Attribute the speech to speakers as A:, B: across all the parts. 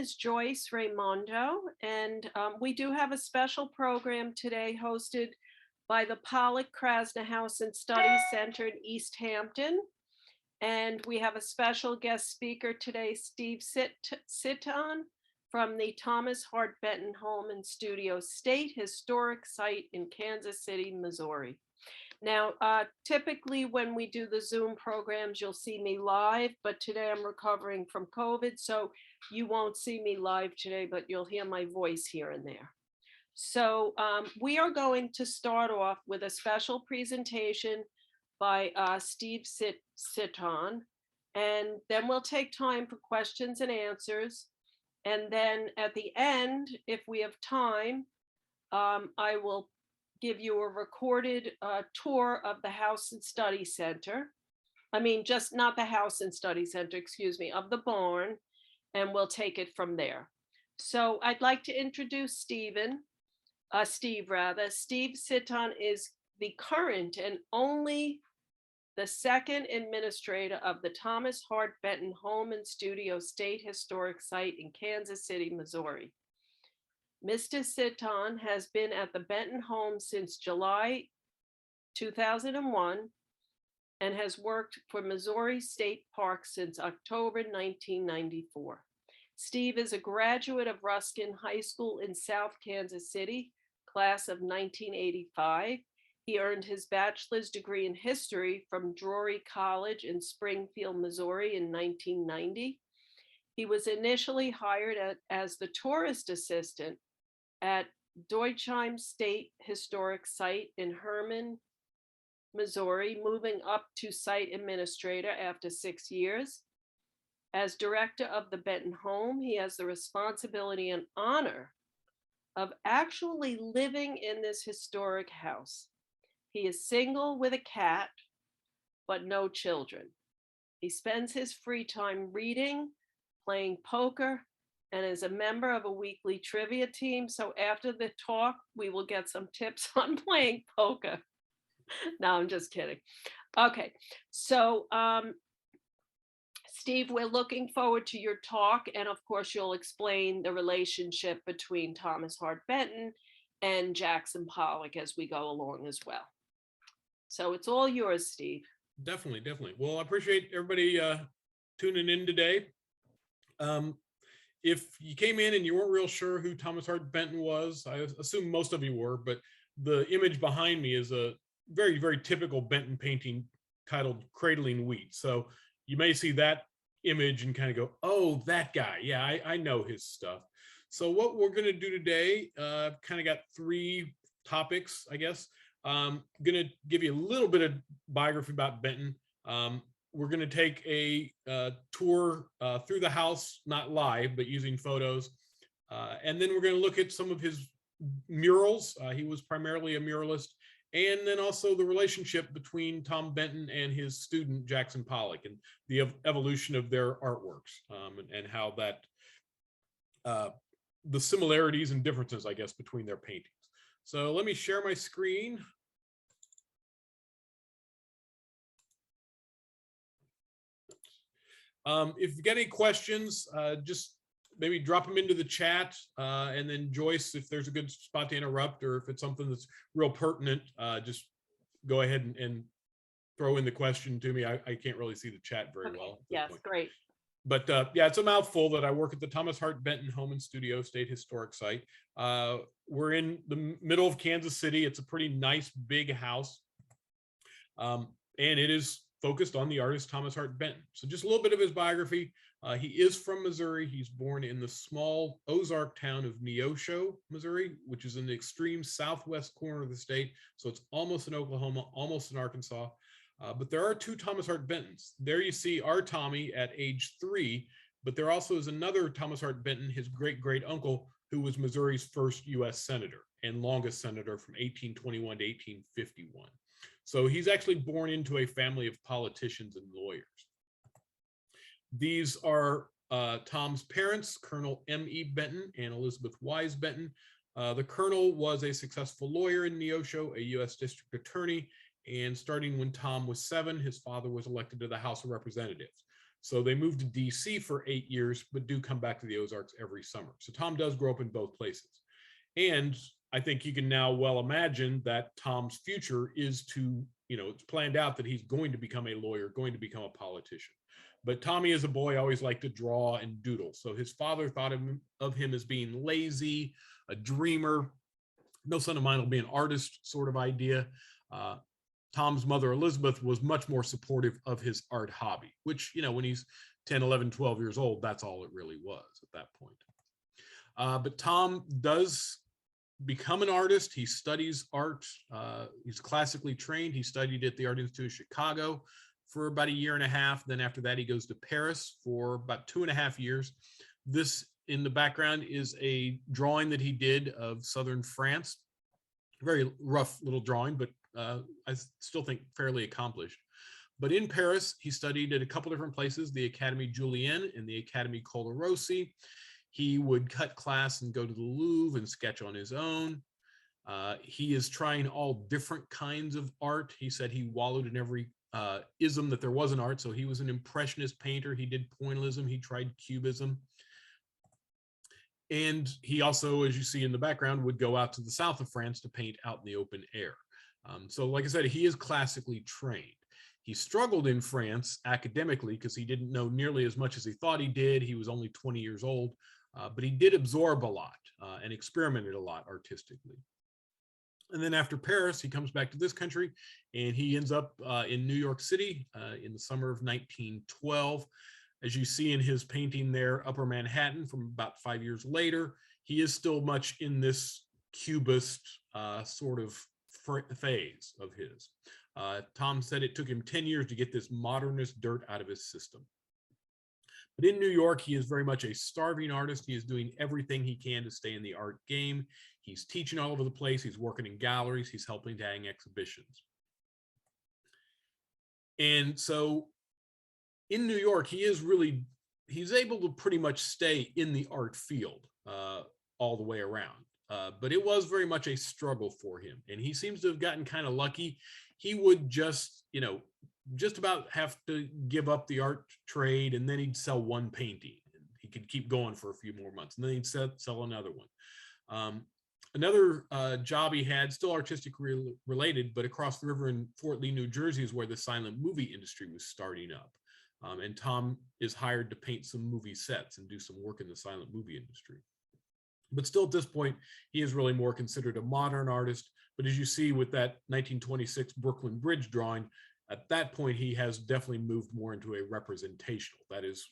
A: is Joyce Raimondo, and we do have a special program today hosted by the Pollock Krasner House and Study Center in East Hampton. And we have a special guest speaker today, Steve Sitton from the Thomas Hart Benton Home and Studio State Historic Site in Kansas City, Missouri. Now, typically when we do the Zoom programs, you'll see me live, but today I'm recovering from COVID, so you won't see me live today, but you'll hear my voice here and there. So we are going to start off with a special presentation by Steve Sitton, and then we'll take time for questions and answers. And then at the end, if we have time, I will give you a recorded tour of the House and Study Center. I mean, just not the House and Study Center, excuse me, of the barn, and we'll take it from there. So I'd like to introduce Steve Sitton is the current and only the second administrator of the Thomas Hart Benton Home and Studio State Historic Site in Kansas City, Missouri. Mr. Sitton has been at the Benton home since July 2001 and has worked for Missouri State Parks since October 1994. Steve is a graduate of Ruskin High School in South Kansas City, class of 1985. He earned his bachelor's degree in history from Drury College in Springfield, Missouri in 1990. He was initially hired as the tourist assistant at Deutsheim State Historic Site in Hermann, Missouri, moving up to site administrator after 6 years. As director of the Benton home, he has the responsibility and honor of actually living in this historic house. He is single with a cat, but no children. He spends his free time reading, playing poker, and is a member of a weekly trivia team. So after the talk, we will get some tips on playing poker. No, I'm just kidding. Okay, so Steve, we're looking forward to your talk. And of course, you'll explain the relationship between Thomas Hart Benton and Jackson Pollock as we go along as well. So it's all yours, Steve.
B: Definitely, definitely. Well, I appreciate everybody tuning in today. If you came in and you weren't real sure who Thomas Hart Benton was, I assume most of you were, but the image behind me is a very, very typical Benton painting titled Cradling Wheat. So you may see that image and kind of go, oh, that guy. Yeah, I know his stuff. So what we're going to do today, I've kind of got three topics, I guess. I'm going to give you a little bit of biography about Benton. We're going to take a tour through the house, not live, but using photos. And then we're going to look at some of his murals. He was primarily a muralist. And then also the relationship between Tom Benton and his student, Jackson Pollock, and the evolution of their artworks, and how that, the similarities and differences, I guess, between their paintings. So let me share my screen. If you've got any questions, just maybe drop them into the chat, and then Joyce, if there's a good spot to interrupt, or if it's something that's real pertinent, just go ahead and throw in the question to me. I can't really see the chat very well.
A: Yes, great.
B: But yeah, it's a mouthful that I work at the Thomas Hart Benton Home and Studio State Historic Site. We're in the middle of Kansas City. It's a pretty nice big house, and it is focused on the artist Thomas Hart Benton. So just a little bit of his biography. He is from Missouri. He's born in the small Ozark town of Neosho, Missouri, which is in the extreme southwest corner of the state. So it's almost in Oklahoma, almost in Arkansas. But there are two Thomas Hart Bentons. There you see our Tommy at age 3, but there also is another Thomas Hart Benton, his great uncle, who was Missouri's first U.S. senator and longest senator from 1821 to 1851. So he's actually born into a family of politicians and lawyers. These are Tom's parents, Colonel M.E. Benton and Elizabeth Wise Benton. The Colonel was a successful lawyer in Neosho, a U.S. district attorney, and starting when Tom was 7, his father was elected to the House of Representatives. So they moved to DC for 8 years, but do come back to the Ozarks every summer. So Tom does grow up in both places. And I think you can now well imagine that Tom's future is to, it's planned out that he's going to become a lawyer, going to become a politician. But Tommy, as a boy, always liked to draw and doodle. So his father thought of him as being lazy, a dreamer. No son of mine will be an artist sort of idea. Tom's mother, Elizabeth, was much more supportive of his art hobby, which, when he's 10, 11, 12 years old, that's all it really was at that point. But Tom does become an artist. He studies art. He's classically trained. He studied at the Art Institute of Chicago for about 1.5 years. Then after that, he goes to Paris for about 2.5 years. This in the background is a drawing that he did of southern France. Very rough little drawing, but I still think fairly accomplished. But in Paris, he studied at a couple different places, the Académie Julienne and the Académie Colarossi. He would cut class and go to the Louvre and sketch on his own. He is trying all different kinds of art. He said he wallowed in every ism that there was in art. So he was an impressionist painter. He did pointillism. He tried cubism. And he also, as you see in the background, would go out to the south of France to paint out in the open air. So like I said, he is classically trained. He struggled in France academically because he didn't know nearly as much as he thought he did. He was only 20 years old, but he did absorb a lot and experimented a lot artistically. And then after Paris, he comes back to this country and he ends up in New York City in the summer of 1912. As you see in his painting there, Upper Manhattan, from about 5 years later, he is still much in this cubist sort of phase of his. Tom said it took him 10 years to get this modernist dirt out of his system. But in New York, he is very much a starving artist. He is doing everything he can to stay in the art game. He's teaching all over the place. He's working in galleries. He's helping to hang exhibitions. And so in New York, he's able to pretty much stay in the art field all the way around. But it was very much a struggle for him. And he seems to have gotten kind of lucky. He would just about have to give up the art trade, and then he'd sell one painting. He could keep going for a few more months, and then he'd sell another one. Another job he had, still artistically related, but across the river in Fort Lee, New Jersey, is where the silent movie industry was starting up. And Tom is hired to paint some movie sets and do some work in the silent movie industry. But still at this point, he is really more considered a modern artist. But as you see with that 1926 Brooklyn Bridge drawing, at that point, he has definitely moved more into a representational. That is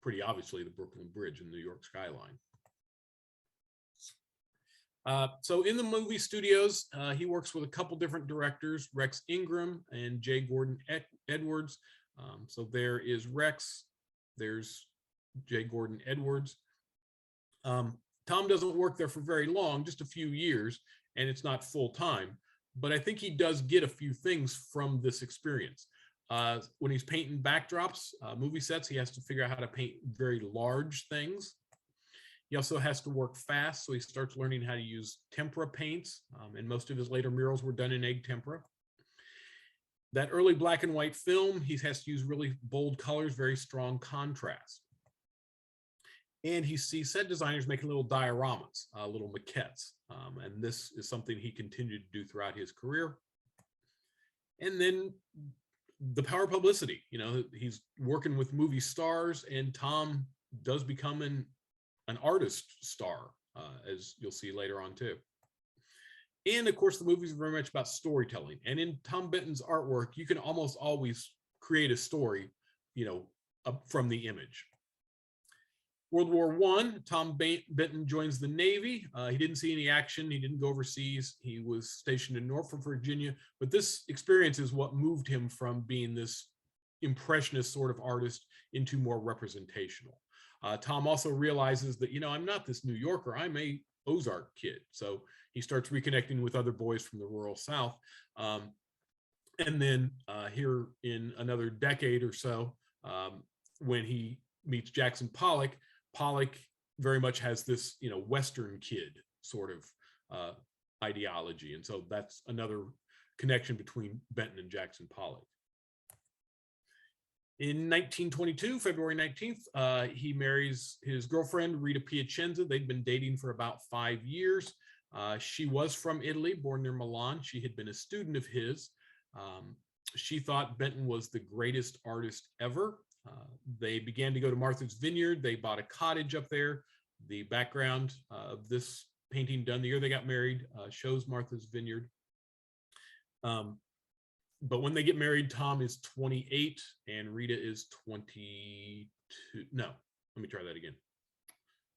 B: pretty obviously the Brooklyn Bridge in the New York skyline. So in the movie studios, he works with a couple different directors, Rex Ingram and J. Gordon Edwards. So there is Rex, there's J. Gordon Edwards. Tom doesn't work there for very long, just a few years, and it's not full time, but I think he does get a few things from this experience. When he's painting backdrops, movie sets, he has to figure out how to paint very large things. He also has to work fast, so he starts learning how to use tempera paints, and most of his later murals were done in egg tempera. That early black and white film, he has to use really bold colors, very strong contrast. And he sees set designers making little dioramas, little maquettes. And this is something he continued to do throughout his career. And then the power of publicity. He's working with movie stars, and Tom does become an artist star, as you'll see later on too. And of course, the movies are very much about storytelling. And in Tom Benton's artwork, you can almost always create a story, from the image. World War I, Tom Benton joins the Navy. He didn't see any action. He didn't go overseas. He was stationed in Norfolk, Virginia. But this experience is what moved him from being this impressionist sort of artist into more representational. Tom also realizes that, I'm not this New Yorker. I'm a Ozark kid. So he starts reconnecting with other boys from the rural South. And then here in another decade or so, when he meets Jackson Pollock, Pollock very much has this, Western kid sort of ideology. And so that's another connection between Benton and Jackson Pollock. In 1922, February 19th, he marries his girlfriend, Rita Piacenza. They'd been dating for about 5 years. She was from Italy, born near Milan. She had been a student of his. She thought Benton was the greatest artist ever. They began to go to Martha's Vineyard. They bought a cottage up there. The background of this painting done the year they got married shows Martha's Vineyard. But when they get married, Tom is 28 and Rita is 22. No, let me try that again.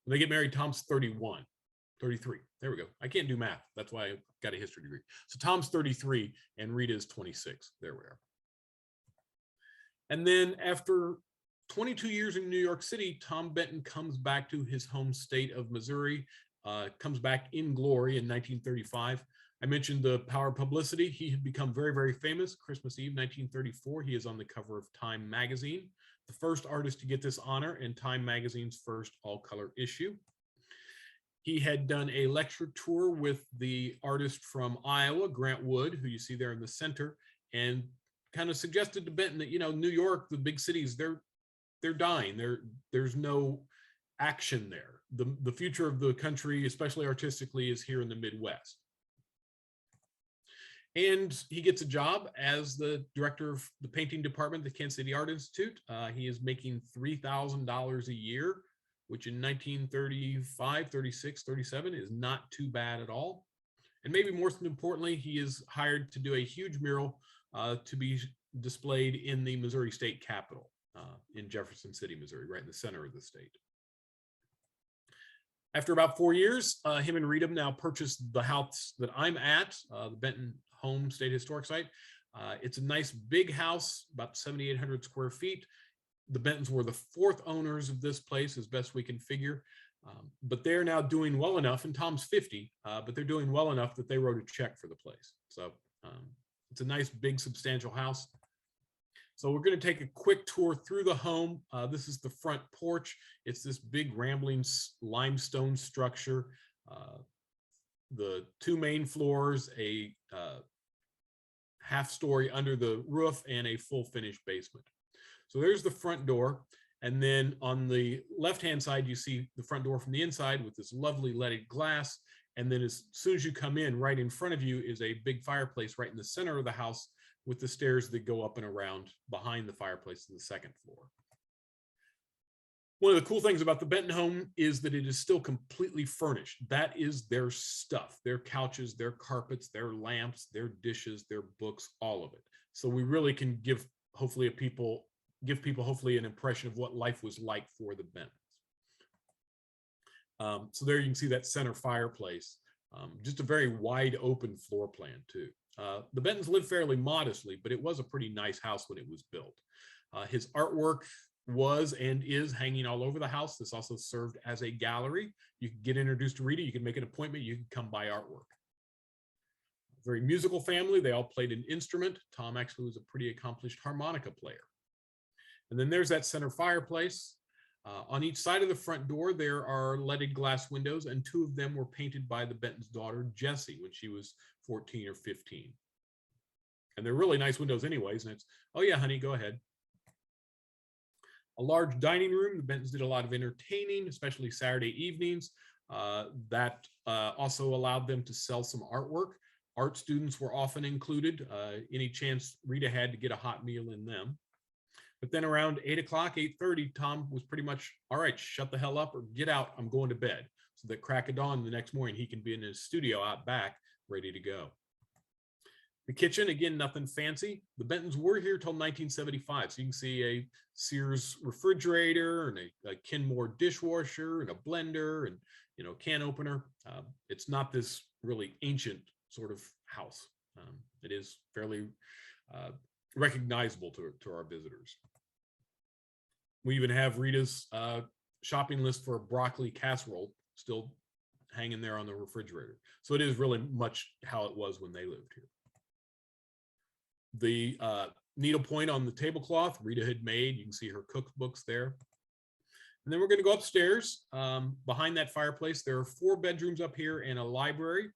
B: When they get married, Tom's 31, 33. There we go. I can't do math. That's why I got a history degree. So Tom's 33 and Rita is 26. There we are. And then after 22 years in New York City, Tom Benton comes back to his home state of Missouri, comes back in glory in 1935. I mentioned the power of publicity. He had become very, very famous. Christmas Eve, 1934, he is on the cover of Time magazine, the first artist to get this honor in Time magazine's first all-color issue. He had done a lecture tour with the artist from Iowa, Grant Wood, who you see there in the center, and kind of suggested to Benton that, you know, New York, the big cities, they're dying. There's no action there. The future of the country, especially artistically, is here in the Midwest. And he gets a job as the director of the painting department at the Kansas City Art Institute. He is making $3,000 a year, which in 1935, 36, 37 is not too bad at all. And maybe more importantly, he is hired to do a huge mural to be displayed in the Missouri State Capitol in Jefferson City, Missouri, right in the center of the state. After about 4 years, him and Rita now purchased the house that I'm at, the Benton Home State Historic Site. It's a nice big house, about 7,800 square feet. The Bentons were the fourth owners of this place, as best we can figure. But they're now doing well enough, and Tom's 50, but they're doing well enough that they wrote a check for the place. So it's a nice, big, substantial house. So we're going to take a quick tour through the home. This is the front porch. It's this big rambling limestone structure. The two main floors, a half story under the roof, and a full finished basement. So there's the front door. And then on the left-hand side, you see the front door from the inside with this lovely leaded glass. And then as soon as you come in, right in front of you is a big fireplace right in the center of the house with the stairs that go up and around behind the fireplace to the second floor. One of the cool things about the Benton home is that it is still completely furnished. That is their stuff, their couches, their carpets, their lamps, their dishes, their books, all of it. So we really can give people hopefully an impression of what life was like for the Bentons. So there you can see that center fireplace, just a very wide open floor plan too. The Bentons lived fairly modestly, but it was a pretty nice house when it was built. His artwork was and is hanging all over the house. This also served as a gallery. You can get introduced to Rita, you can make an appointment, you can come buy artwork. Very musical family, they all played an instrument. Tom actually was a pretty accomplished harmonica player. And then there's that center fireplace. On each side of the front door, there are leaded glass windows, and two of them were painted by the Benton's daughter, Jessie, when she was 14 or 15. And they're really nice windows anyways, and it's, oh yeah, honey, go ahead. A large dining room. The Bentons did a lot of entertaining, especially Saturday evenings. That also allowed them to sell some artwork. Art students were often included, any chance Rita had to get a hot meal in them. But then around 8 o'clock, 8:30, Tom was pretty much, all right, shut the hell up or get out, I'm going to bed. So that crack of dawn the next morning, he can be in his studio out back, ready to go. The kitchen, again, nothing fancy. The Bentons were here till 1975. So you can see a Sears refrigerator and a Kenmore dishwasher and a blender and, you know, can opener. It's not this really ancient sort of house. It is fairly recognizable to our visitors. We even have Rita's shopping list for a broccoli casserole still hanging there on the refrigerator. So it is really much how it was when they lived here. The needlepoint on the tablecloth Rita had made, you can see her cookbooks there. And then we're going to go upstairs. Behind that fireplace, there are 4 bedrooms up here and a library.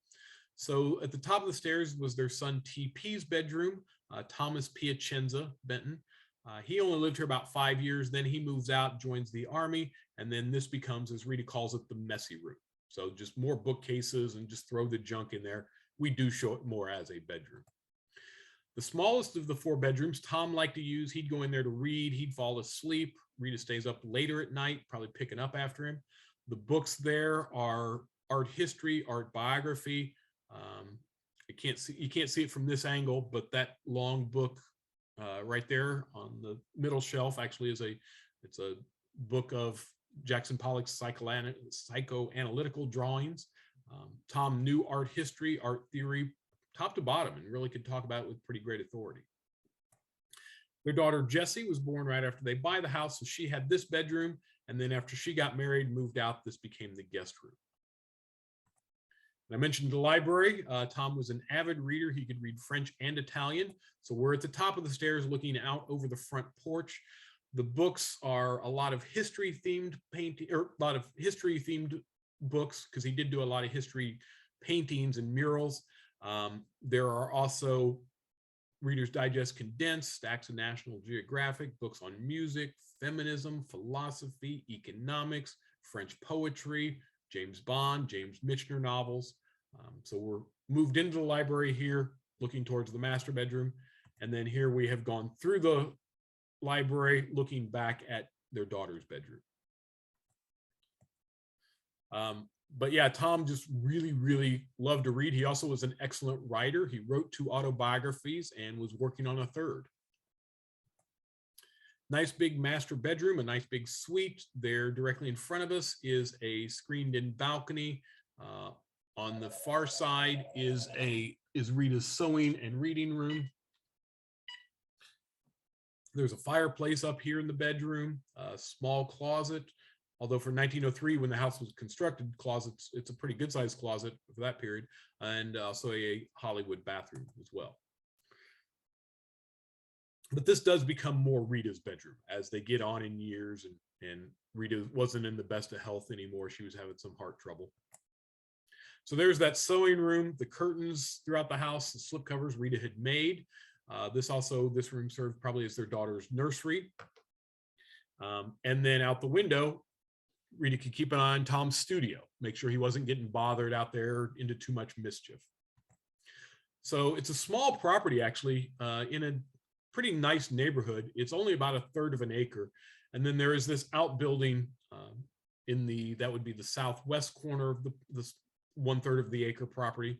B: So at the top of the stairs was their son TP's bedroom, Thomas Piacenza Benton. He only lived here about 5 years. Then he moves out, joins the army, and then this becomes, as Rita calls it, the messy room. So just more bookcases and just throw the junk in there. We do show it more as a bedroom. The smallest of the 4 bedrooms, Tom liked to use. He'd go in there to read. He'd fall asleep. Rita stays up later at night, probably picking up after him. The books there are art history, art biography. You can't see it from this angle, but that long book right there on the middle shelf actually it's a book of Jackson Pollock's psychoanalytical drawings. Tom knew art history, art theory, top to bottom, and really could talk about it with pretty great authority. Their daughter Jessie was born right after they buy the house, so she had this bedroom, and then after she got married, moved out, this became the guest room. And I mentioned the library. Tom was an avid reader. He could read French and Italian. So we're at the top of the stairs looking out over the front porch. The books are a lot of history-themed painting, or a lot of history-themed books, because he did do a lot of history paintings and murals. There are also Reader's Digest condensed, stacks of National Geographic, books on music, feminism, philosophy, economics, French poetry, James Bond, James Michener novels. So we're moved into the library here, looking towards the master bedroom. And then here we have gone through the library, looking back at their daughter's bedroom. But yeah, Tom just really, really loved to read. He also was an excellent writer. He wrote 2 autobiographies and was working on a 3rd. Nice big master bedroom, a nice big suite. There directly in front of us is a screened in balcony. On the far side is Rita's sewing and reading room. There's a fireplace up here in the bedroom, a small closet. Although for 1903, when the house was constructed, closets, it's a pretty good sized closet for that period, and also a Hollywood bathroom as well. But this does become more Rita's bedroom as they get on in years, and Rita wasn't in the best of health anymore. She was having some heart trouble. So there's that sewing room, the curtains throughout the house, the slipcovers Rita had made. This room served probably as their daughter's nursery. And then out the window, Rita could keep an eye on Tom's studio, make sure he wasn't getting bothered out there into too much mischief. So it's a small property, actually, in a pretty nice neighborhood. It's only about 1/3 of an acre. And then there is this outbuilding that would be the southwest corner of this 1/3 of the acre property.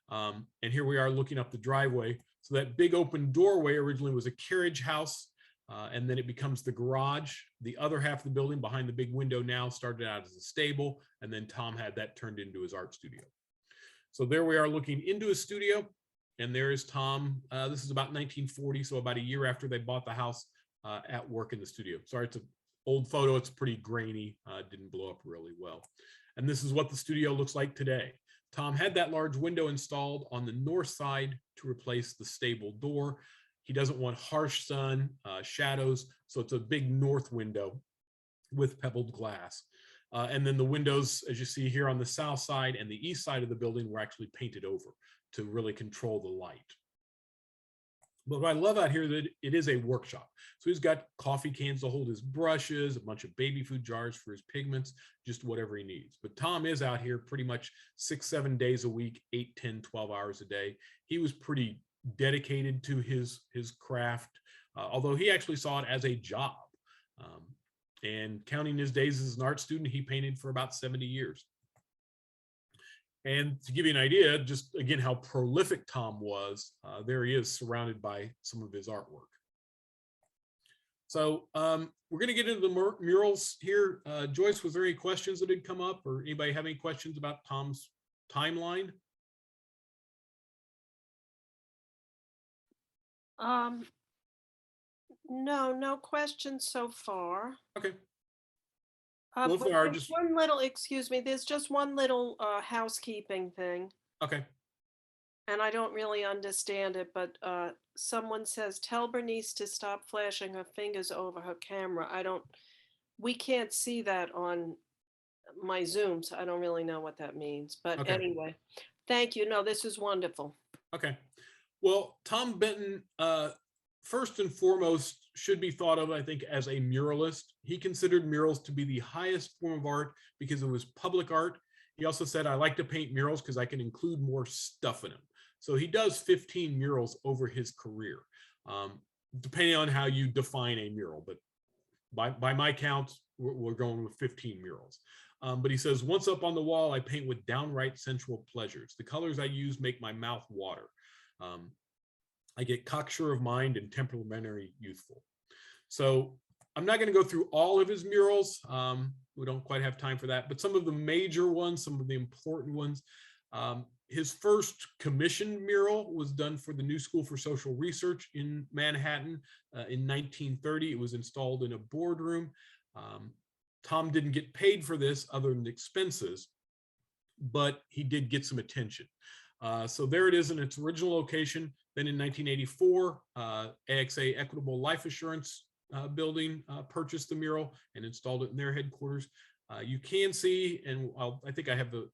B: And here we are looking up the driveway. So that big open doorway originally was a carriage house, and then it becomes the garage. The other half of the building behind the big window now started out as a stable, and then Tom had that turned into his art studio. So there we are looking into his studio, and there is Tom. This is about 1940, so about a year after they bought the house, at work in the studio. Sorry, it's an old photo. It's pretty grainy. Didn't blow up really well. And this is what the studio looks like today. Tom had that large window installed on the north side to replace the stable door. He doesn't want harsh sun, shadows, so it's a big north window with pebbled glass. And then the windows, as you see here on the south side and the east side of the building, were actually painted over to really control the light. But what I love out here is that it is a workshop. So he's got coffee cans to hold his brushes, a bunch of baby food jars for his pigments, just whatever he needs. But Tom is out here pretty much 6-7 days a week, 8, 10, 12 hours a day. He was pretty dedicated to his craft, although he actually saw it as a job. And counting his days as an art student, he painted for about 70 years. And to give you an idea, just again, how prolific Tom was, there he is surrounded by some of his artwork. So we're going to get into the murals here. Joyce, was there any questions that had come up, or anybody have any questions about Tom's timeline?
A: No questions so far.
B: Okay.
A: Well,
B: if there are,
A: there's just one little housekeeping thing.
B: Okay.
A: And I don't really understand it, but someone says, tell Bernice to stop flashing her fingers over her camera. We can't see that on my Zoom, so I don't really know what that means. But
B: Okay.
A: Anyway, thank you. No, this is wonderful.
B: Okay. Well, Tom Benton, first and foremost, should be thought of, I think, as a muralist. He considered murals to be the highest form of art because it was public art. He also said, I like to paint murals because I can include more stuff in them. So he does 15 murals over his career, depending on how you define a mural. But by my count, we're going with 15 murals. But he says, once up on the wall, I paint with downright sensual pleasures. The colors I use make my mouth water. I get cocksure of mind and temperamentally youthful. So I'm not going to go through all of his murals. We don't quite have time for that, but some of the major ones, some of the important ones. His first commissioned mural was done for the New School for Social Research in Manhattan in 1930. It was installed in a boardroom. Tom didn't get paid for this other than expenses, but he did get some attention. So there it is in its original location. Then in 1984, AXA Equitable Life Assurance building purchased the mural and installed it in their headquarters. You can see, and I think I have the,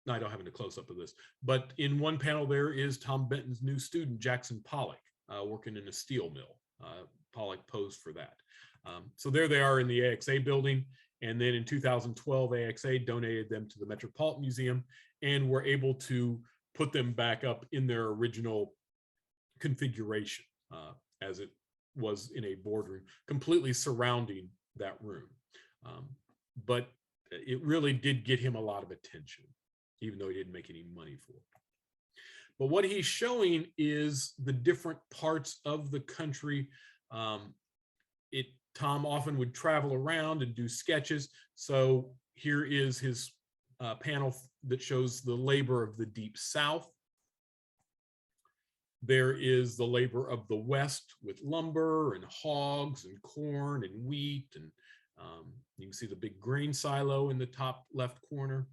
B: no, I don't have any close-up of this, but in one panel there is Tom Benton's new student, Jackson Pollock, working in a steel mill. Pollock posed for that. So there they are in the AXA building. And then in 2012, AXA donated them to the Metropolitan Museum and were able to put them back up in their original configuration as it was in a boardroom, completely surrounding that room. But it really did get him a lot of attention, even though he didn't make any money for it. But what he's showing is the different parts of the country. Tom often would travel around and do sketches. So here is his panel that shows the labor of the Deep South. There is the labor of the West with lumber and hogs and corn and wheat. And you can see the big grain silo in the top left corner.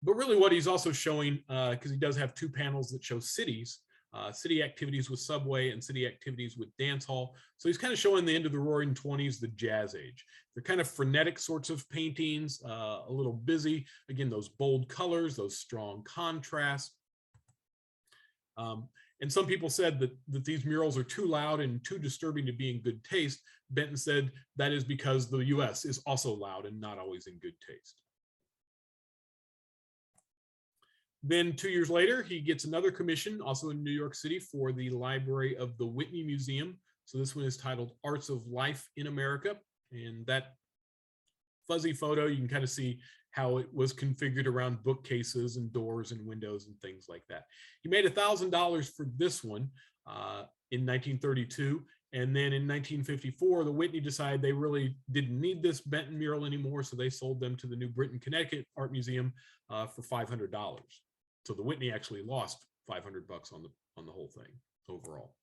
B: But really what he's also showing, because he does have two panels that show cities, city activities with subway and city activities with dance hall. So he's kind of showing the end of the roaring 20s, the jazz age. They're kind of frenetic sorts of paintings, a little busy. Again, those bold colors, those strong contrasts. And some people said that these murals are too loud and too disturbing to be in good taste. Benton said that is because the US is also loud and not always in good taste. Then 2 years later, he gets another commission, also in New York City, for the library of the Whitney Museum. So this one is titled Arts of Life in America. And that fuzzy photo, you can kind of see how it was configured around bookcases and doors and windows and things like that. He made $1,000 for this one in 1932. And then in 1954, the Whitney decided they really didn't need this Benton mural anymore. So they sold them to the New Britain, Connecticut Art Museum for $500. So the Whitney actually lost $500 on the whole thing overall.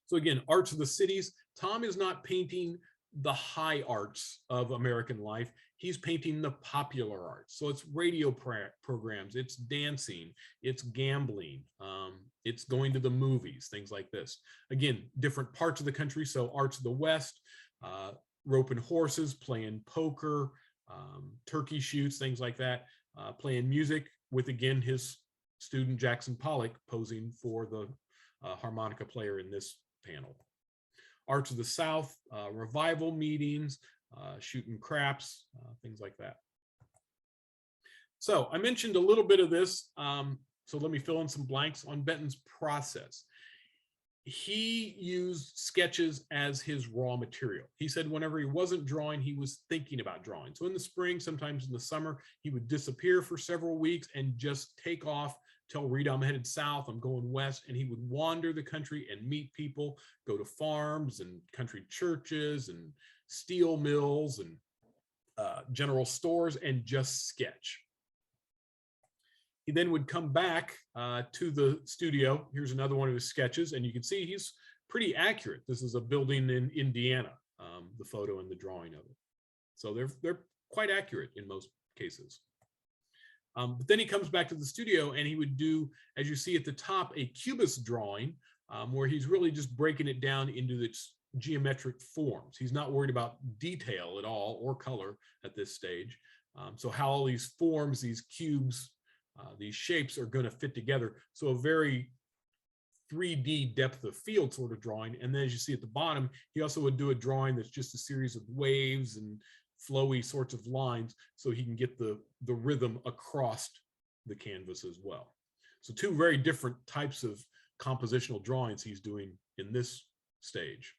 B: So again, arts of the cities. Tom is not painting the high arts of American life. He's painting the popular arts. So it's radio programs, it's dancing, it's gambling, it's going to the movies, things like this. Again, different parts of the country. So arts of the West, roping horses, playing poker, turkey shoots, things like that, playing music with, again, his student Jackson Pollock posing for the harmonica player in this panel. Arts of the South, revival meetings, shooting craps, things like that. So I mentioned a little bit of this, so let me fill in some blanks on Benton's process. He used sketches as his raw material. He said whenever he wasn't drawing, he was thinking about drawing. So in the spring, sometimes in the summer, he would disappear for several weeks and just take off, tell Rita, I'm headed south, I'm going west, and he would wander the country and meet people, go to farms and country churches and steel mills and general stores and just sketch. He then would come back to the studio. Here's another one of his sketches, and you can see he's pretty accurate. This is a building in Indiana, the photo and the drawing of it. So they're quite accurate in most cases. But then he comes back to the studio and he would do, as you see at the top, a cubist drawing where he's really just breaking it down into its geometric forms. He's not worried about detail at all or color at this stage. So how all these forms, these cubes, these shapes are going to fit together. So a very 3D depth of field sort of drawing. And then as you see at the bottom, he also would do a drawing that's just a series of waves and flowy sorts of lines so he can get the rhythm across the canvas as well. So two very different types of compositional drawings he's doing in this stage.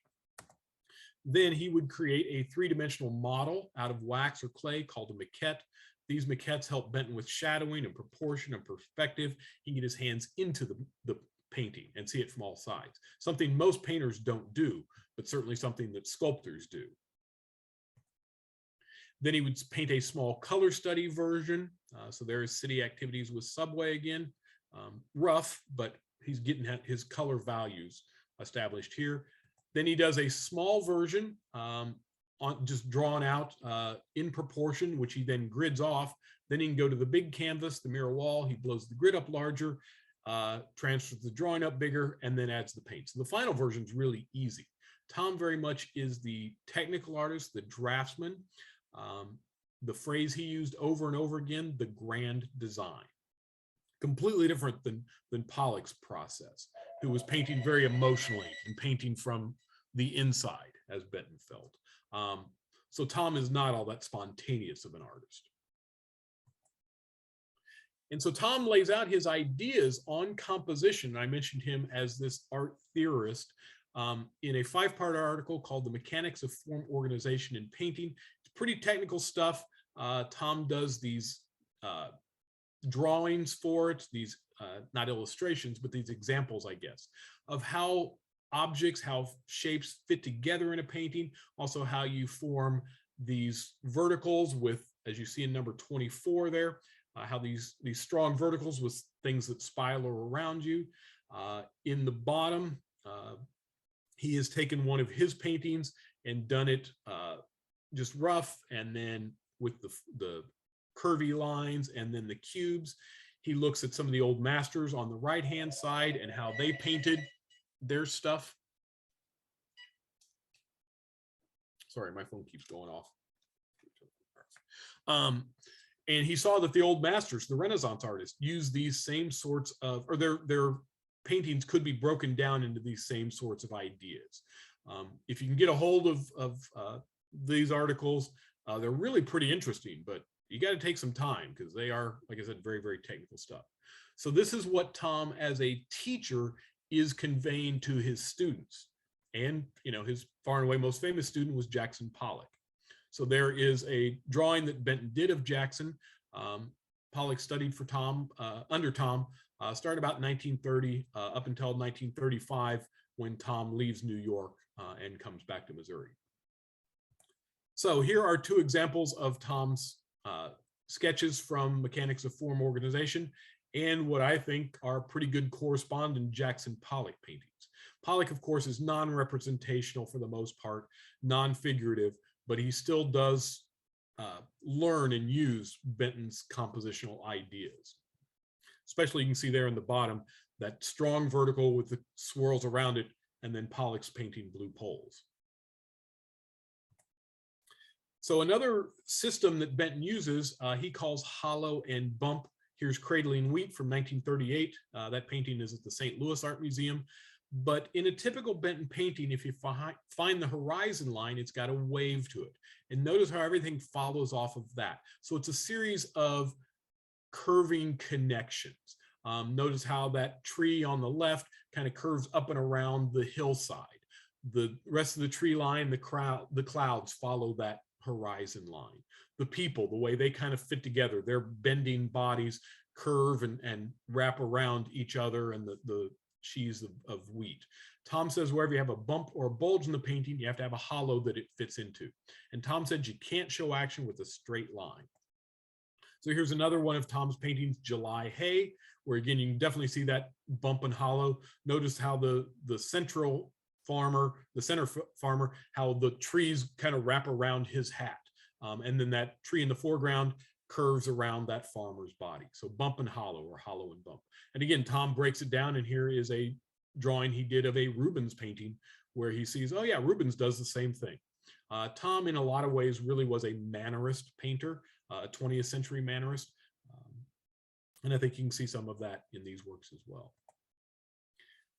B: Then he would create a three-dimensional model out of wax or clay called a maquette. These maquettes help Benton with shadowing and proportion and perspective. He can get his hands into the painting and see it from all sides. Something most painters don't do, but certainly something that sculptors do. Then he would paint a small color study version. So there is City Activities with Subway again. Rough, but he's getting his color values established here. Then he does a small version just drawn out in proportion, which he then grids off. Then he can go to the big canvas, the mirror wall. He blows the grid up larger, transfers the drawing up bigger, and then adds the paint. So the final version is really easy. Tom very much is the technical artist, the draftsman. The phrase he used over and over again, the grand design. Completely different than Pollock's process, who was painting very emotionally and painting from the inside, as Benton felt. So Tom is not all that spontaneous of an artist. And so Tom lays out his ideas on composition. I mentioned him as this art theorist in a 5-part article called The Mechanics of Form, Organization, and Painting. It's pretty technical stuff. Tom does these drawings for it, these not illustrations, but these examples, I guess, of how objects, how shapes fit together in a painting, also how you form these verticals with, as you see in number 24 there, how these strong verticals with things that spiral around you. In the bottom, he has taken one of his paintings and done it just rough, and then with the curvy lines and then the cubes. He looks at some of the old masters on the right-hand side and how they painted their stuff. Sorry, my phone keeps going off. And he saw that the old masters, the Renaissance artists, used these same sorts of, or their paintings could be broken down into these same sorts of ideas. If you can get a hold of these articles, they're really pretty interesting, but you got to take some time because they are, like I said, very, very technical stuff. So this is what Tom, as a teacher, is conveying to his students. And, you know, his far and away most famous student was Jackson Pollock. So there is a drawing that Benton did of Jackson. Pollock studied for Tom, under Tom, started about 1930 up until 1935 when Tom leaves New York and comes back to Missouri. So here are two examples of Tom's sketches from Mechanics of Form, Organization, and what I think are pretty good corresponding Jackson Pollock paintings. Pollock, of course, is non-representational for the most part, non-figurative, but he still does learn and use Benton's compositional ideas. Especially you can see there in the bottom, that strong vertical with the swirls around it, and then Pollock's painting blue poles. So another system that Benton uses, he calls hollow and bump. Here's Cradling Wheat from 1938. That painting is at the St. Louis Art Museum. But in a typical Benton painting, if you find the horizon line, it's got a wave to it. And notice how everything follows off of that. So it's a series of curving connections. Notice how that tree on the left kind of curves up and around the hillside. The rest of the tree line, the clouds follow that horizon line. The people, the way they kind of fit together, their bending bodies curve and wrap around each other and the sheaves of wheat. Tom says wherever you have a bump or a bulge in the painting, you have to have a hollow that it fits into. And Tom said you can't show action with a straight line. So here's another one of Tom's paintings, July Hay, where again, you can definitely see that bump and hollow. Notice how the center farmer, how the trees kind of wrap around his hat. And then that tree in the foreground curves around that farmer's body. So bump and hollow, or hollow and bump. And again, Tom breaks it down, and here is a drawing he did of a Rubens painting where he sees, oh yeah, Rubens does the same thing. Tom, in a lot of ways, really was a mannerist painter, a 20th century mannerist. And I think you can see some of that in these works as well.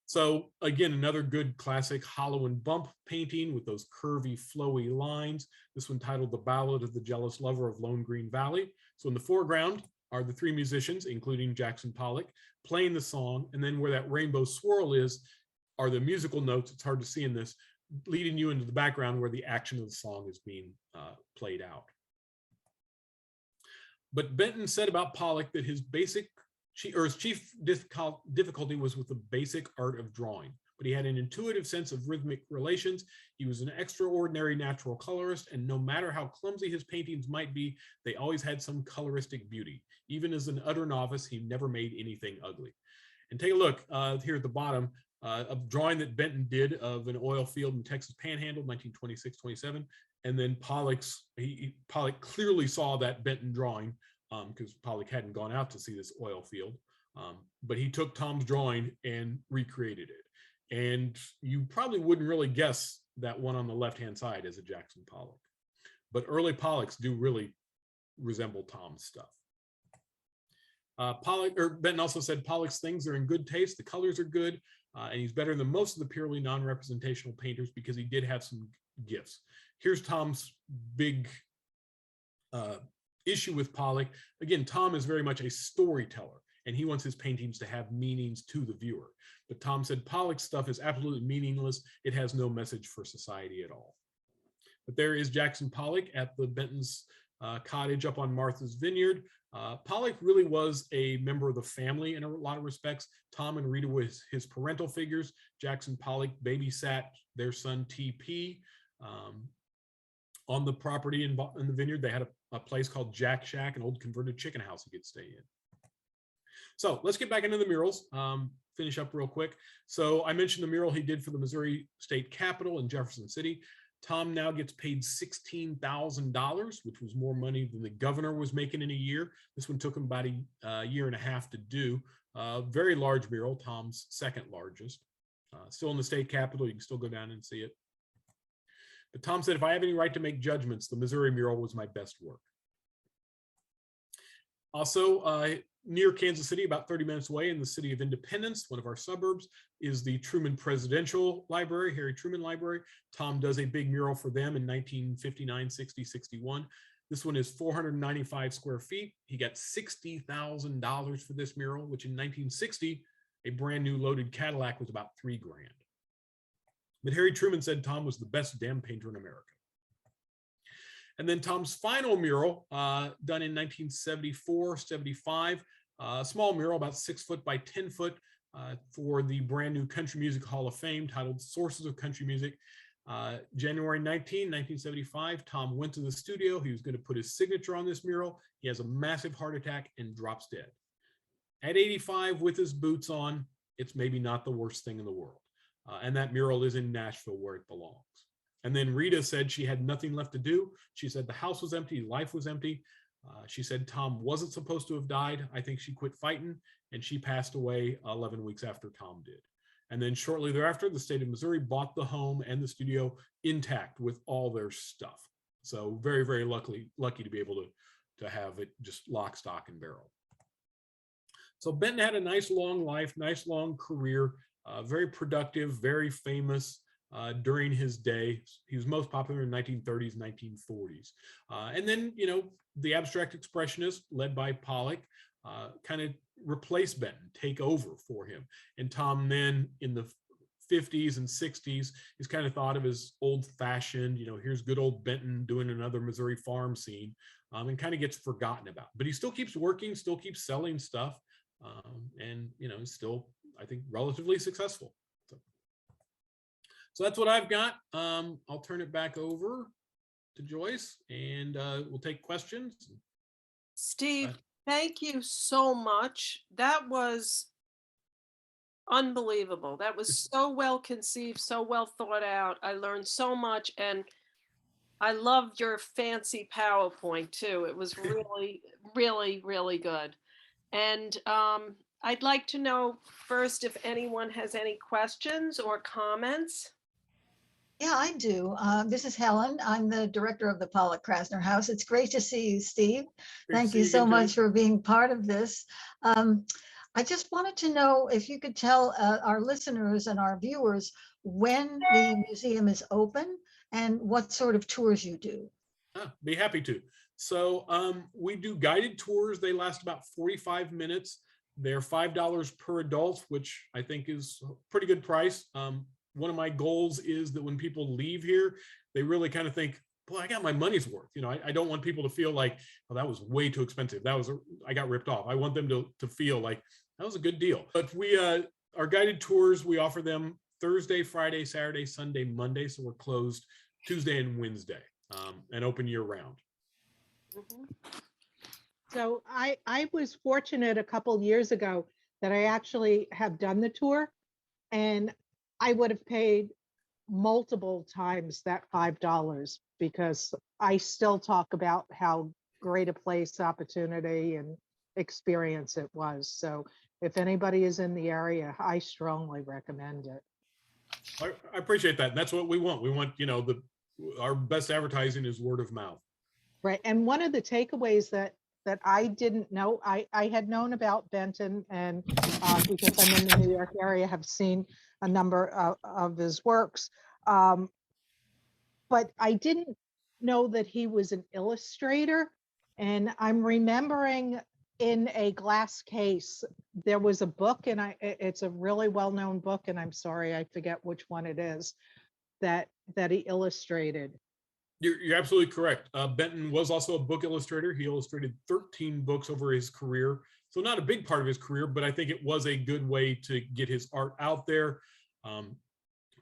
B: So again, another good classic hollow and bump painting with those curvy, flowy lines. This one titled The Ballad of the Jealous Lover of Lone Green Valley. So in the foreground are the three musicians, including Jackson Pollock, playing the song. And then where that rainbow swirl is, are the musical notes. It's hard to see in this, leading you into the background where the action of the song is being played out. But Benton said about Pollock that his chief difficulty was with the basic art of drawing, but he had an intuitive sense of rhythmic relations. He was an extraordinary natural colorist, and no matter how clumsy his paintings might be, they always had some coloristic beauty. Even as an utter novice, he never made anything ugly. And take a look here at the bottom, a drawing that Benton did of an oil field in Texas Panhandle, 1926-27. And then Pollock clearly saw that Benton drawing because Pollock hadn't gone out to see this oil field. But he took Tom's drawing and recreated it. And you probably wouldn't really guess that one on the left-hand side as a Jackson Pollock. But early Pollocks do really resemble Tom's stuff. Benton also said Pollock's things are in good taste, the colors are good, and he's better than most of the purely non-representational painters because he did have some gifts. Here's Tom's big issue with Pollock. Again, Tom is very much a storyteller, and he wants his paintings to have meanings to the viewer. But Tom said Pollock's stuff is absolutely meaningless. It has no message for society at all. But there is Jackson Pollock at the Benton's cottage up on Martha's Vineyard. Pollock really was a member of the family in a lot of respects. Tom and Rita were his parental figures. Jackson Pollock babysat their son TP on the property in the vineyard. They had a place called Jack Shack, an old converted chicken house he could stay in. So let's get back into the murals, finish up real quick. So I mentioned the mural he did for the Missouri State Capitol in Jefferson City. Tom now gets paid $16,000, which was more money than the governor was making in a year. This one took him about a year and a half to do. Very large mural, Tom's second largest. Still in the state capitol, you can still go down and see it. But Tom said, if I have any right to make judgments, the Missouri mural was my best work. Also, near Kansas City, about 30 minutes away in the city of Independence, one of our suburbs, is the Truman Presidential Library, Harry Truman Library. Tom does a big mural for them in 1959, 60, 61. This one is 495 square feet. He got $60,000 for this mural, which in 1960, a brand new loaded Cadillac was about $3 grand. But Harry Truman said Tom was the best damn painter in America. And then Tom's final mural, done in 1974, 75, a small mural about 6 foot by 10 foot for the brand new Country Music Hall of Fame titled Sources of Country Music. January 19, 1975, Tom went to the studio. He was going to put his signature on this mural. He has a massive heart attack and drops dead. At 85 with his boots on, it's maybe not the worst thing in the world. And that mural is in Nashville where it belongs. And then Rita said she had nothing left to do. She said the house was empty, life was empty. She said Tom wasn't supposed to have died. I think she quit fighting, and she passed away 11 weeks after Tom did. And then shortly thereafter, the state of Missouri bought the home and the studio intact with all their stuff. So very, very lucky to be able to have it just lock, stock, and barrel. So Benton had a nice long life, nice long career, very productive, very famous. During his day. He was most popular in the 1930s, 1940s. And then, you know, the abstract expressionists led by Pollock kind of replaced Benton, take over for him. And Tom then in the 50s and 60s is kind of thought of as old fashioned, you know, here's good old Benton doing another Missouri farm scene, and kind of gets forgotten about. But he still keeps working, still keeps selling stuff, and, you know, is still, I think, relatively successful. So that's what I've got. I'll turn it back over to Joyce, and we'll take questions.
A: Steve, thank you so much. That was unbelievable. That was so well conceived, so well thought out. I learned so much, and I loved your fancy PowerPoint too. It was really, really, really good. And I'd like to know first if anyone has any questions or comments.
C: Yeah, I do. This is Helen. I'm the director of the Pollock Krasner House. It's great to see you, Steve. Thank you so much for being part of this. I just wanted to know if you could tell our listeners and our viewers when the museum is open and what sort of tours you do.
B: Be happy to. So we do guided tours. They last about 45 minutes. They're $5 per adult, which I think is a pretty good price. One of my goals is that when people leave here, they really kind of think, boy, I got my money's worth. You know, I don't want people to feel like, oh, that was way too expensive. I got ripped off. I want them to feel like that was a good deal. But our guided tours, we offer them Thursday, Friday, Saturday, Sunday, Monday. So we're closed Tuesday and Wednesday, and open year round.
A: Mhm.
D: So I was fortunate a couple years ago that I actually have done the tour, and I would have paid multiple times that $5 because I still talk about how great a place, opportunity, and experience it was. So if anybody is in the area, I strongly recommend it.
B: I appreciate that. And that's what we want. We want, you know, our best advertising is word of mouth.
D: Right. And one of the takeaways that I didn't know, I had known about Benton, and because I'm in the New York area, have seen a number of his works. But I didn't know that he was an illustrator. And I'm remembering in a glass case, there was a book, and it's a really well-known book, and I'm sorry, I forget which one it is, that he illustrated.
B: You're absolutely correct. Benton was also a book illustrator. He illustrated 13 books over his career. So not a big part of his career, but I think it was a good way to get his art out there.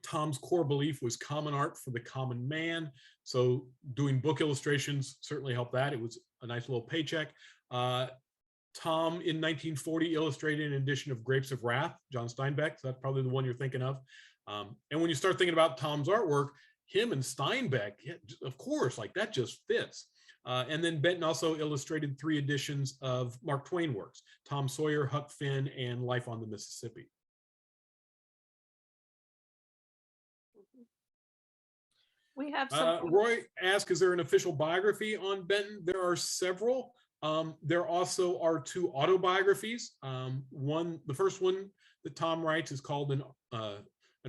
B: Tom's core belief was common art for the common man. So doing book illustrations certainly helped that. It was a nice little paycheck. Tom in 1940 illustrated an edition of Grapes of Wrath, John Steinbeck. So that's probably the one you're thinking of. And when you start thinking about Tom's artwork, him and Steinbeck, yeah, of course, like that just fits. And then Benton also illustrated 3 editions of Mark Twain works: Tom Sawyer, Huck Finn, and Life on the Mississippi.
A: We have some.
B: Roy asked, is there an official biography on Benton? There are several. There also are 2 autobiographies. The first one that Tom writes is called An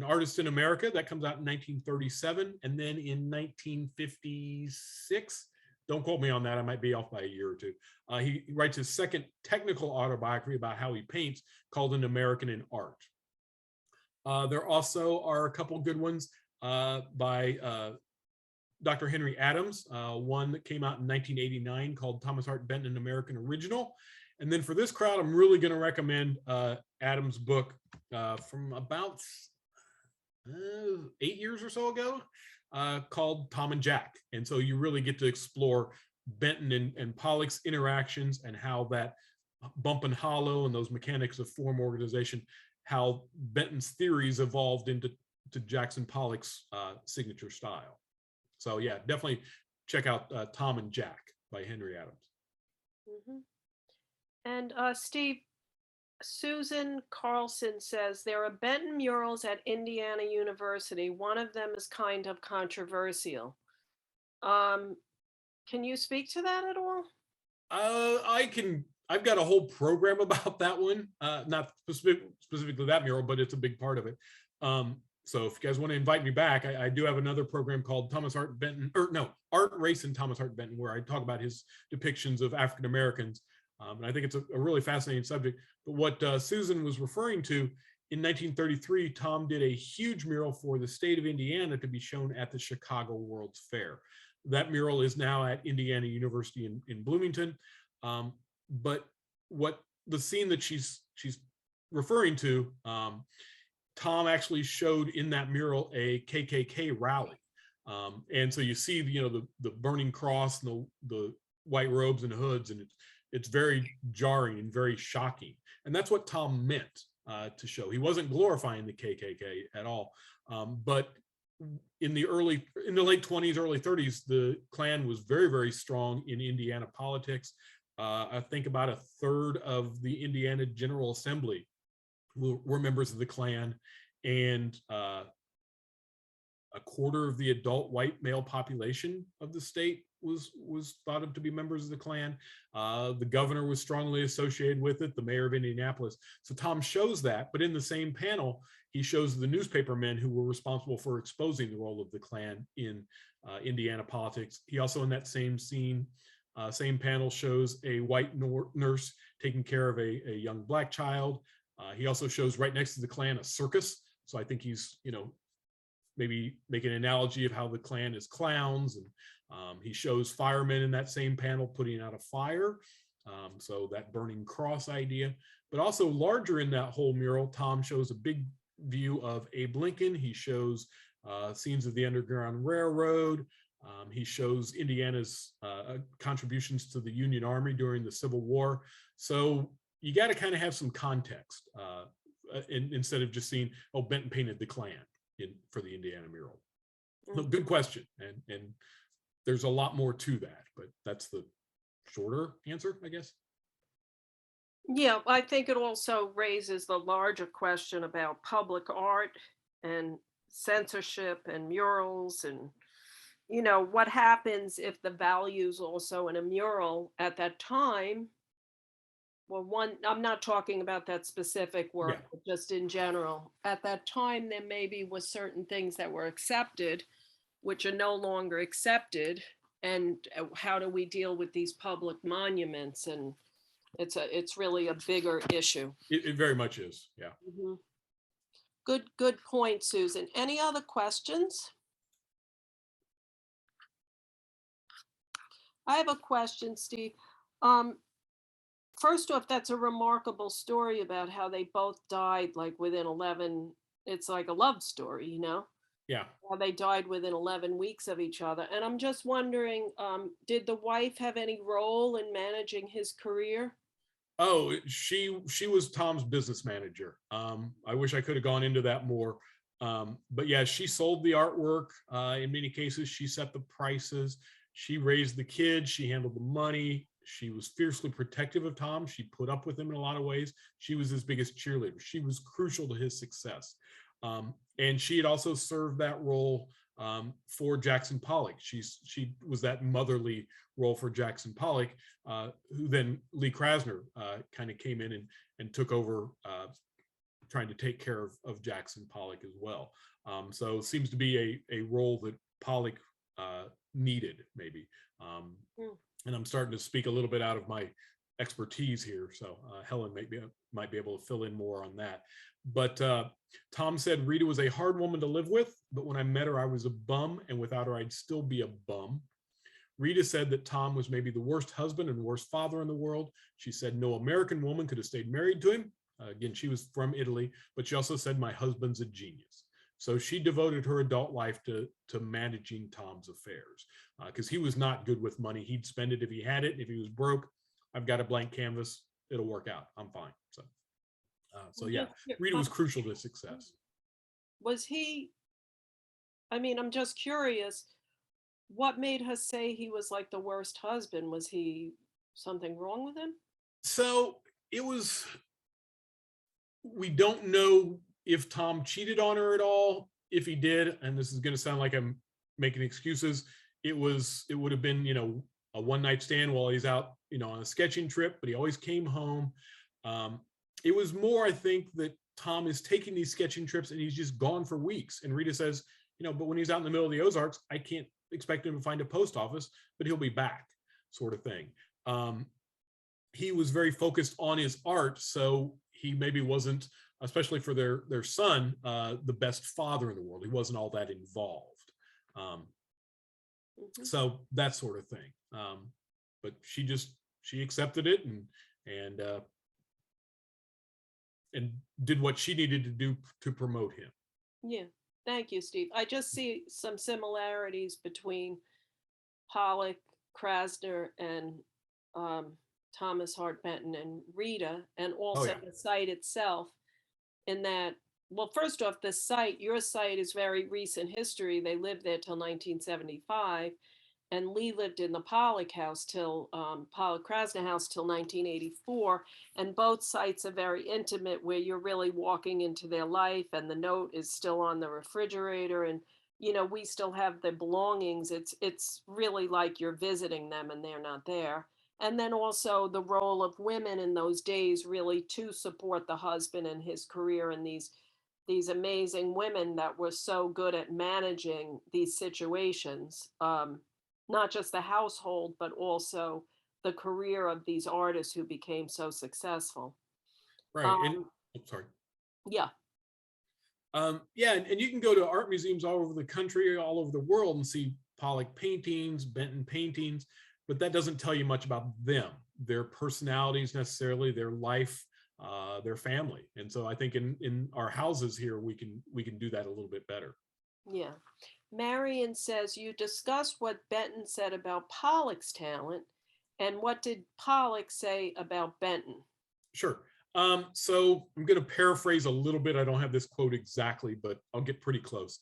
B: Artist in America. That comes out in 1937. And then in 1956, don't quote me on that, I might be off by a year or 2. He writes his second technical autobiography about how he paints, called An American in Art. There also are a couple good ones by Dr. Henry Adams, one that came out in 1989 called Thomas Hart Benton, An American Original. And then for this crowd, I'm really going to recommend Adams' book from about 8 years or so ago, called Tom and Jack. And so you really get to explore Benton and Pollock's interactions, and how that bump and hollow and those mechanics of form organization, how Benton's theories evolved into Jackson Pollock's signature style. So yeah, definitely check out Tom and Jack by Henry Adams.
A: Mhm. And Steve, Susan Carlson says there are Benton murals at Indiana University. One of them is kind of controversial. Can you speak to that at all?
B: I've got a whole program about that one. Not specifically that mural, but it's a big part of it. So if you guys want to invite me back, I do have another program called Thomas Hart Benton, Art, Race, and Thomas Hart Benton, where I talk about his depictions of African Americans. And I think it's a really fascinating subject. But what Susan was referring to, in 1933, Tom did a huge mural for the state of Indiana to be shown at the Chicago World's Fair. That mural is now at Indiana University in Bloomington. But what the scene that she's referring to, Tom actually showed in that mural a KKK rally. And so you see, the burning cross and the white robes and hoods, and it's very jarring and very shocking. And that's what Tom meant to show. He wasn't glorifying the KKK at all. But in the late 20s, early 30s, the Klan was very, very strong in Indiana politics. I think about a third of the Indiana General Assembly were members of the Klan, and a quarter of the adult white male population of the state was thought of to be members of the Klan. The governor was strongly associated with it, the mayor of Indianapolis. So Tom shows that, but in the same panel, he shows the newspaper men who were responsible for exposing the role of the Klan in Indiana politics. He also, in that same scene, same panel, shows a white nurse taking care of a young black child. He also shows right next to the Klan a circus. So I think he's, maybe make an analogy of how the Klan is clowns. And he shows firemen in that same panel putting out a fire. So that burning cross idea. But also larger in that whole mural, Tom shows a big view of Abe Lincoln. He shows scenes of the Underground Railroad. He shows Indiana's contributions to the Union Army during the Civil War. So you got to kind of have some context instead of just seeing, oh, Benton painted the Klan for the Indiana mural. So good question. And there's a lot more to that, but that's the shorter answer, I guess.
A: Yeah, I think it also raises the larger question about public art and censorship and murals and what happens if the values also in a mural at that time, well, I'm not talking about that specific work, but just in general. At that time, there maybe was certain things that were accepted, which are no longer accepted. And how do we deal with these public monuments? And it's really a bigger issue.
B: It very much is, yeah.
A: Mm-hmm. Good point, Susan. Any other questions? I have a question, Steve. First off, that's a remarkable story about how they both died like within 11, it's like a love story,
B: Yeah.
A: How they died within 11 weeks of each other. And I'm just wondering, did the wife have any role in managing his career?
B: Oh, she was Tom's business manager. I wish I could have gone into that more. But yeah, she sold the artwork. In many cases, she set the prices. She raised the kids. She handled the money. She was fiercely protective of Tom. She put up with him in a lot of ways. She was his biggest cheerleader. She was crucial to his success. And she had also served that role for Jackson Pollock. She was that motherly role for Jackson Pollock, who then Lee Krasner kind of came in and took over trying to take care of Jackson Pollock as well. So it seems to be a role that Pollock needed, maybe. And I'm starting to speak a little bit out of my expertise here, so Helen might be able to fill in more on that. But Tom said Rita was a hard woman to live with, but when I met her, I was a bum, and without her, I'd still be a bum. Rita said that Tom was maybe the worst husband and worst father in the world. She said no American woman could have stayed married to him. Again, she was from Italy, but she also said my husband's a genius. So she devoted her adult life to managing Tom's affairs, because he was not good with money. He'd spend it if he had it. If he was broke, I've got a blank canvas. It'll work out. I'm fine. So yeah, Rita was crucial to his success.
A: Was he, I'm just curious, what made her say he was like the worst husband? Was he something wrong with him?
B: So we don't know if Tom cheated on her at all. If he did, and this is going to sound like I'm making excuses, it would have been, a one-night stand while he's out, on a sketching trip, but he always came home. It was more, I think, that Tom is taking these sketching trips and he's just gone for weeks. And Rita says, but when he's out in the middle of the Ozarks, I can't expect him to find a post office, but he'll be back, sort of thing. He was very focused on his art, so he maybe wasn't, especially for their son, the best father in the world. He wasn't all that involved. So that sort of thing. But she accepted it and did what she needed to do to promote him.
A: Yeah, thank you, Steve. I just see some similarities between Pollock, Krasner, and Thomas Hart Benton and Rita, and also the site itself, in that, well, first off, the site, your site is very recent history. They lived there till 1975. And Lee lived in the Pollock house Pollock Krasner house till 1984. And both sites are very intimate, where you're really walking into their life, and the note is still on the refrigerator. And you know, we still have the belongings. It's really like you're visiting them and they're not there. And then also the role of women in those days really to support the husband and his career, and these amazing women that were so good at managing these situations, not just the household, but also the career of these artists who became so successful.
B: Right. And
A: Um,
B: sorry.
A: yeah.
B: Yeah, and you can go to art museums all over the country, all over the world, and see Pollock paintings, Benton paintings, but that doesn't tell you much about them, their personalities necessarily, their life, their family. And so I think in our houses here, we can do that a little bit better.
A: Yeah. Marion says, you discussed what Benton said about Pollock's talent, and what did Pollock say about Benton?
B: Sure. So I'm going to paraphrase a little bit. I don't have this quote exactly, but I'll get pretty close.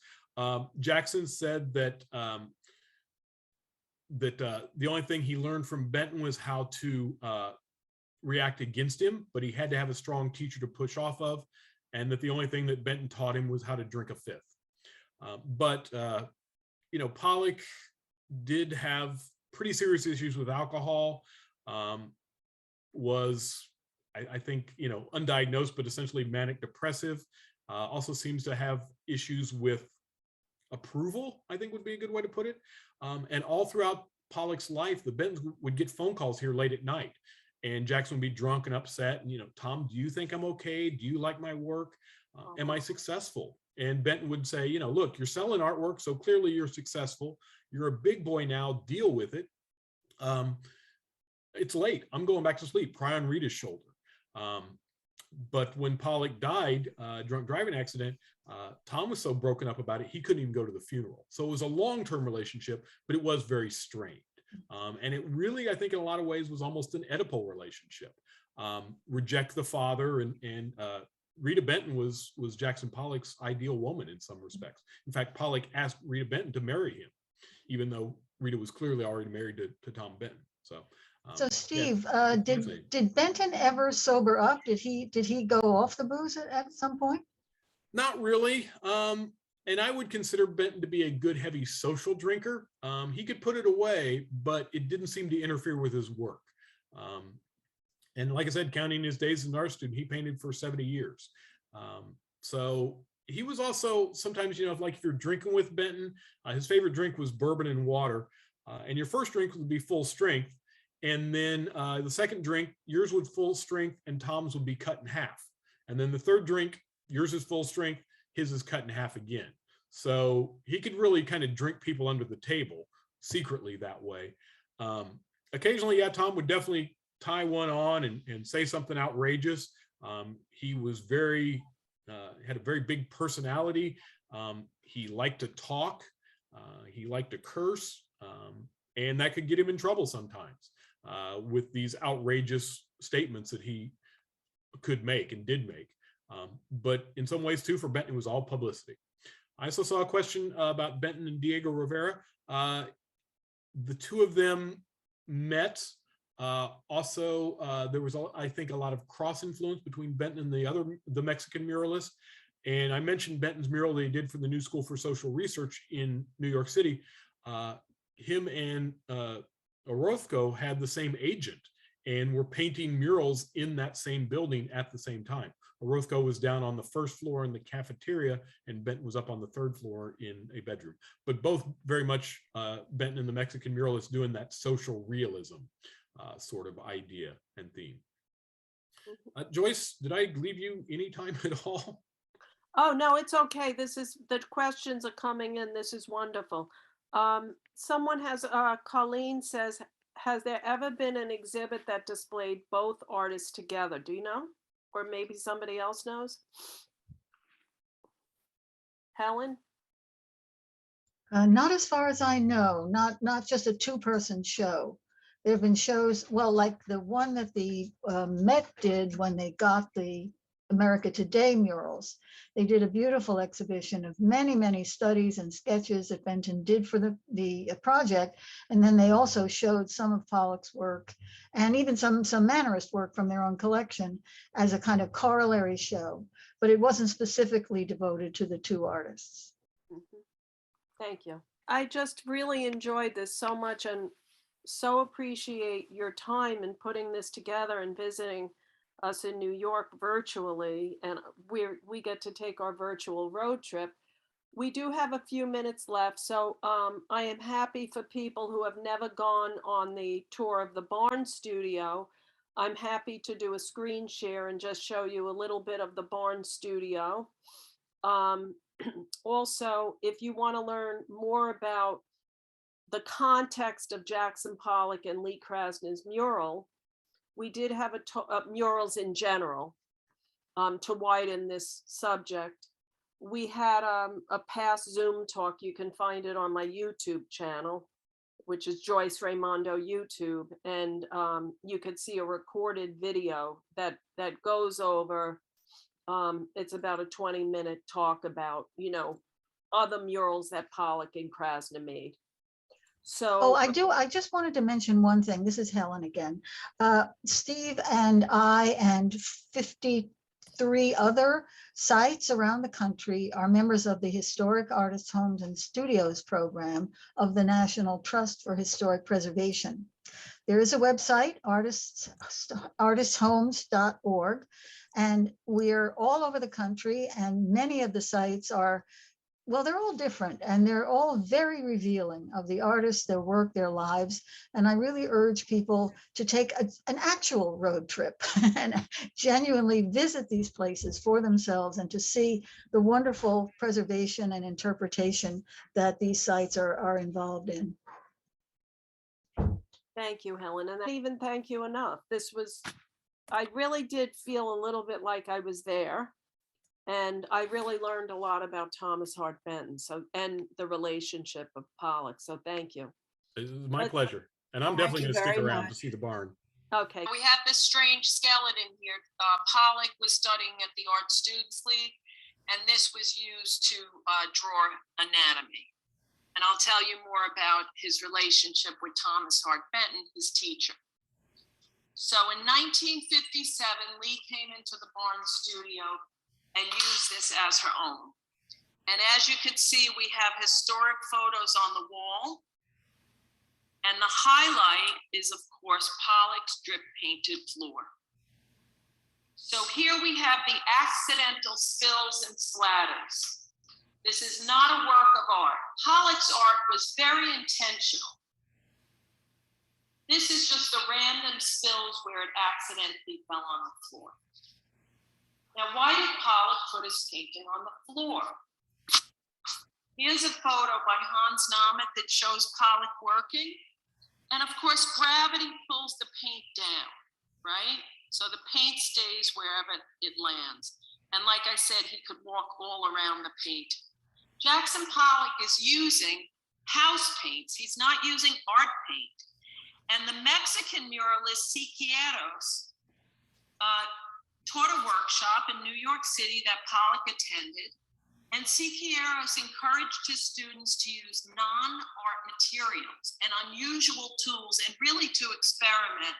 B: Jackson said that the only thing he learned from Benton was how to react against him, but he had to have a strong teacher to push off of, and that the only thing that Benton taught him was how to drink a fifth. But you know, Pollock did have pretty serious issues with alcohol. Was I think, you know, undiagnosed, but essentially manic depressive. Also seems to have issues with approval, I think would be a good way to put it. And all throughout Pollock's life, the Bentons would get phone calls here late at night, and Jackson would be drunk and upset. And, you know, Tom, do you think I'm okay? Do you like my work? Am I successful? And Benton would say, you know, look, you're selling artwork, so clearly you're successful. You're a big boy now, deal with it. It's late. I'm going back to sleep. Cry on Rita's shoulder. But when Pollock died, drunk driving accident, Tom was so broken up about it, he couldn't even go to the funeral. So it was a long-term relationship, but it was very strained. And it really, I think in a lot of ways was almost an Oedipal relationship. Reject the father, and Rita Benton was Jackson Pollock's ideal woman in some respects. In fact, Pollock asked Rita Benton to marry him, even though Rita was clearly already married to Tom Benton. So
C: Steve,
B: yeah,
C: did Benton ever sober up? Did he go off the booze at some point?
B: not really. And I would consider Benton to be a good, heavy social drinker. He could put it away, but it didn't seem to interfere with his work. And like I said, counting his days as an art student, he painted for 70 years. So he was also sometimes, you know, like if you're drinking with Benton, his favorite drink was bourbon and water. And your first drink would be full strength. And then the second drink, yours would full strength and Tom's would be cut in half. And then the third drink, yours is full strength, his is cut in half again. So he could really kind of drink people under the table secretly that way. Occasionally, yeah, Tom would definitely tie one on and say something outrageous. He was had a very big personality. He liked to talk. He liked to curse. And that could get him in trouble sometimes with these outrageous statements that he could make and did make. But in some ways too, for Benton, it was all publicity. I also saw a question about Benton and Diego Rivera. The two of them met. Also, there was, I think, a lot of cross influence between Benton and the Mexican muralist. And I mentioned Benton's mural that he did for the New School for Social Research in New York City. Him and Orozco had the same agent and were painting murals in that same building at the same time. Orozco was down on the first floor in the cafeteria, and Benton was up on the third floor in a bedroom. But both very much Benton and the Mexican muralist doing that social realism sort of idea and theme. Joyce, did I leave you any time at all?
A: Oh, no, it's okay. The questions are coming in. This is wonderful. Someone has, Colleen says, has there ever been an exhibit that displayed both artists together? Do you know? Or maybe somebody else knows? Helen?
C: Not as far as I know, not just a two-person show. There have been shows, well, like the one that the Met did when they got the America Today murals. They did a beautiful exhibition of many, many studies and sketches that Benton did for the project. And then they also showed some of Pollock's work and even some Mannerist work from their own collection as a kind of corollary show. But it wasn't specifically devoted to the two artists.
A: Mm-hmm. Thank you. I just really enjoyed this so much and so appreciate your time in putting this together and visiting us in New York virtually. And we get to take our virtual road trip. We do have a few minutes left, so I am happy for people who have never gone on the tour of the Barn Studio. I'm happy to do a screen share and just show you a little bit of the Barn Studio. Also, if you want to learn more about the context of Jackson Pollock and Lee Krasner's mural, we did have murals in general to widen this subject. We had a past Zoom talk. You can find it on my YouTube channel, which is Joyce Raimondo YouTube. And you could see a recorded video that goes over, it's about a 20-minute talk about, other murals that Pollock and Krasner made. So
C: Oh, I just wanted to mention one thing. This is Helen again. Steve and I and 53 other sites around the country are members of the Historic Artists' Homes and Studios program of the National Trust for Historic Preservation. There is a website, artistshomes.org, and we're all over the country, and many of the sites are, well, they're all different, and they're all very revealing of the artists, their work, their lives. And I really urge people to take an actual road trip and genuinely visit these places for themselves and to see the wonderful preservation and interpretation that these sites are involved in.
A: thank you, Helen. And I even thank you enough. I really did feel a little bit like I was there. And I really learned a lot about Thomas Hart Benton and the relationship of Pollock. So thank you.
B: It was my pleasure. And I'm definitely going to stick around to see the barn.
A: Okay. We have this strange skeleton here. Pollock was studying at the Art Students League, and this was used to draw anatomy. And I'll tell you more about his relationship with Thomas Hart Benton, his teacher. So in 1957, Lee came into the Barn Studio and used this as her own. And as you can see, we have historic photos on the wall. And the highlight is, of course, Pollock's drip painted floor. So here we have the accidental spills and splatters. This is not a work of art. Pollock's art was very intentional. This is just the random spills where it accidentally fell on the floor. Now, why did Pollock put his painting on the floor? Here's a photo by Hans Nahmet that shows Pollock working. And of course, gravity pulls the paint down, right? So the paint stays wherever it lands. And like I said, he could walk all around the paint. Jackson Pollock is using house paints. He's not using art paint. And the Mexican muralist Siqueiros taught a workshop in New York City that Pollock attended, and Siqueiros encouraged his students to use non-art materials and unusual tools and really to experiment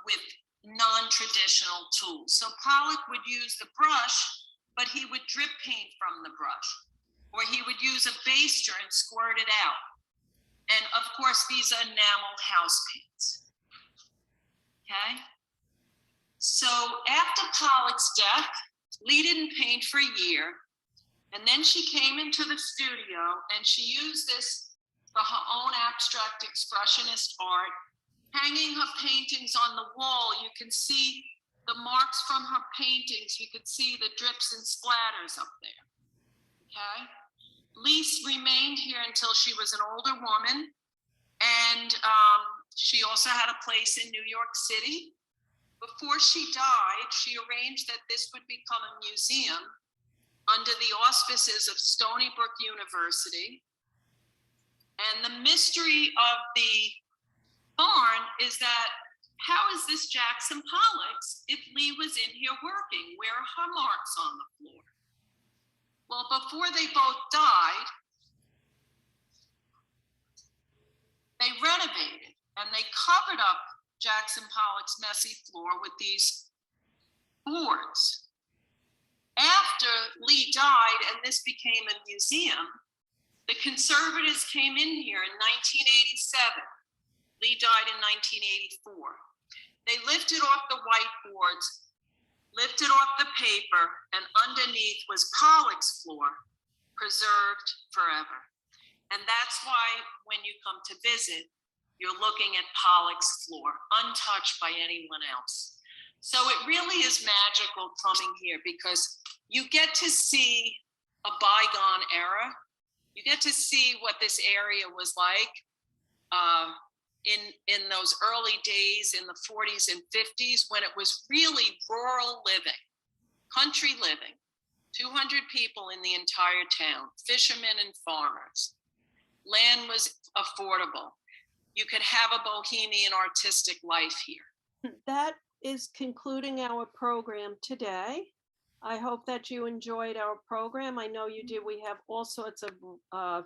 A: with non-traditional tools. So Pollock would use the brush, but he would drip paint from the brush, or he would use a baster and squirt it out. And of course, these are enamel house paints, okay? So after Pollock's death, Lee didn't paint for a year. And then she came into the studio and she used this for her own abstract expressionist art. Hanging her paintings on the wall, you can see the marks from her paintings. You could see the drips and splatters up there, okay? Lee remained here until she was an older woman. And she also had a place in New York City. Before she died, she arranged that this would become a museum under the auspices of Stony Brook University. And the mystery of the barn is that, how is this Jackson Pollock's if Lee was in here working? Where are her marks on the floor? Well, before they both died, they renovated and they covered up Jackson Pollock's messy floor with these boards. After Lee died and this became a museum, The conservatives came in here in 1987. Lee died in 1984. They lifted off the whiteboards, lifted off the paper, and underneath was Pollock's floor, preserved forever. And that's why when you come to visit, you're looking at Pollock's floor, untouched by anyone else. So it really is magical coming here because you get to see a bygone era. You get to see what this area was like in those early days in the 40s and 50s when it was really rural living, country living, 200 people in the entire town, fishermen and farmers. Land was affordable. You could have a bohemian artistic life here. That is concluding our program today. I hope that you enjoyed our program. I know you did. We have all sorts of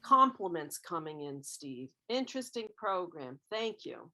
A: compliments coming in, Steve. Interesting program. Thank you.